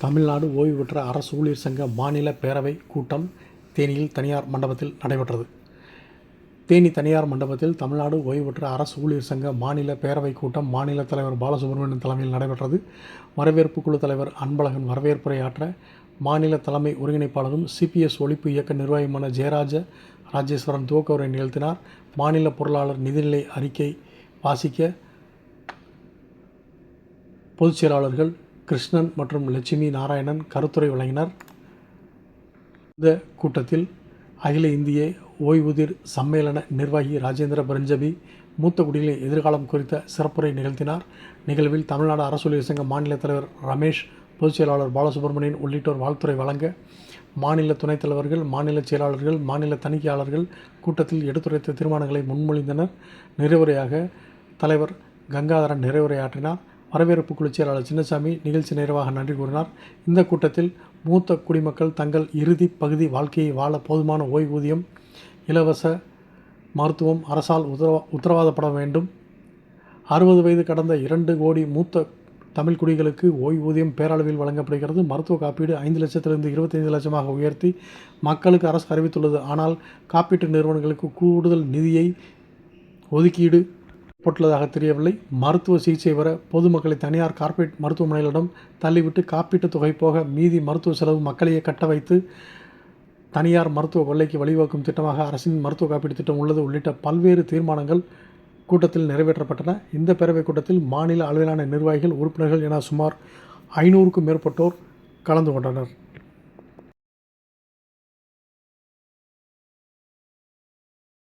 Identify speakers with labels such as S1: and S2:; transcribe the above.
S1: தமிழ்நாடு ஓய்வு பெற்ற அரசு ஊழியர் சங்க மாநில பேரவை கூட்டம் தேனியில் தனியார் மண்டபத்தில் நடைபெற்றது. தேனி தனியார் மண்டபத்தில் தமிழ்நாடு ஓய்வு பெற்ற அரசு ஊழியர் சங்க மாநில பேரவை கூட்டம் மாநில தலைவர் பாலசுப்ரமணியன் தலைமையில் நடைபெற்றது. வரவேற்பு குழு தலைவர் அன்பழகன் வரவேற்புரையாற்ற, மாநில தலைமை ஒருங்கிணைப்பாளரும் சிபிஎஸ் ஒழிப்பு இயக்க நிர்வாகியுமான ஜெயராஜ ராஜேஸ்வரன் துவக்க உரை நிகழ்த்தினார். மாநில பொருளாளர் நிதிநிலை அறிக்கை வாசிக்க, பொதுச் செயலாளர்கள் கிருஷ்ணன் மற்றும் லட்சுமி நாராயணன் கருத்துரை வழங்கினர். இந்த கூட்டத்தில் அகில இந்திய ஓய்வூதியர் சம்மேளன நிர்வாகி ராஜேந்திர பரஞ்சபி மூத்த குடிகளின் எதிர்காலம் குறித்த சிறப்புரை நிகழ்த்தினார். நிகழ்வில் தமிழ்நாடு அரசு ஊழியர் சங்க மாநில தலைவர் ரமேஷ், பொதுச் செயலாளர் பாலசுப்ரமணியன் உள்ளிட்டோர் வாழ்த்துரை வழங்க, மாநில துணைத் தலைவர்கள், மாநில செயலாளர்கள், மாநில தணிக்கையாளர்கள் கூட்டத்தில் எடுத்துரைத்த தீர்மானங்களை முன்மொழிந்தனர். நிறைவுரையாக தலைவர் கங்காதரன் நிறைவுரையாற்றினார். வரவேற்பு குழு செயலாளர் சின்னசாமி நிகழ்ச்சி நிறைவாக நன்றி கூறினார். இந்த கூட்டத்தில் மூத்த குடிமக்கள் தங்கள் இறுதி பகுதி வாழ்க்கையை வாழ போதுமான ஓய்வூதியம், இலவச மருத்துவம் அரசால் உத்தரவாதப்பட வேண்டும். 60 வயது கடந்த 2 கோடி மூத்த தமிழ் குடிகளுக்கு ஓய்வூதியம் பேரளவில் வழங்கப்படுகிறது. மருத்துவ காப்பீடு 5 லட்சத்திலிருந்து 25 லட்சமாக உயர்த்தி மக்களுக்கு அரசு அறிவித்துள்ளது. ஆனால் காப்பீட்டு நிறுவனங்களுக்கு கூடுதல் நிதியை ஒதுக்கீடு போட்டுள்ளதாக தெரியவில்லை. மருத்துவ சிகிச்சை பெற பொதுமக்களை தனியார் கார்ப்பரேட் மருத்துவமனைகளிடம் தள்ளிவிட்டு காப்பீட்டுத் தொகை போக மீதி மருத்துவ செலவு மக்களையே கட்ட வைத்து தனியார் மருத்துவ கொள்ளைக்கு வழிவகுக்கும் திட்டமாக அரசின் மருத்துவ காப்பீட்டு திட்டம் உள்ளது உள்ளிட்ட பல்வேறு தீர்மானங்கள் கூட்டத்தில் நிறைவேற்றப்பட்டன. இந்த பேரவைக் கூட்டத்தில் மாநில அளவிலான நிர்வாகிகள், உறுப்பினர்கள் என சுமார் 500க்கும் மேற்பட்டோர் கலந்து கொண்டனர்.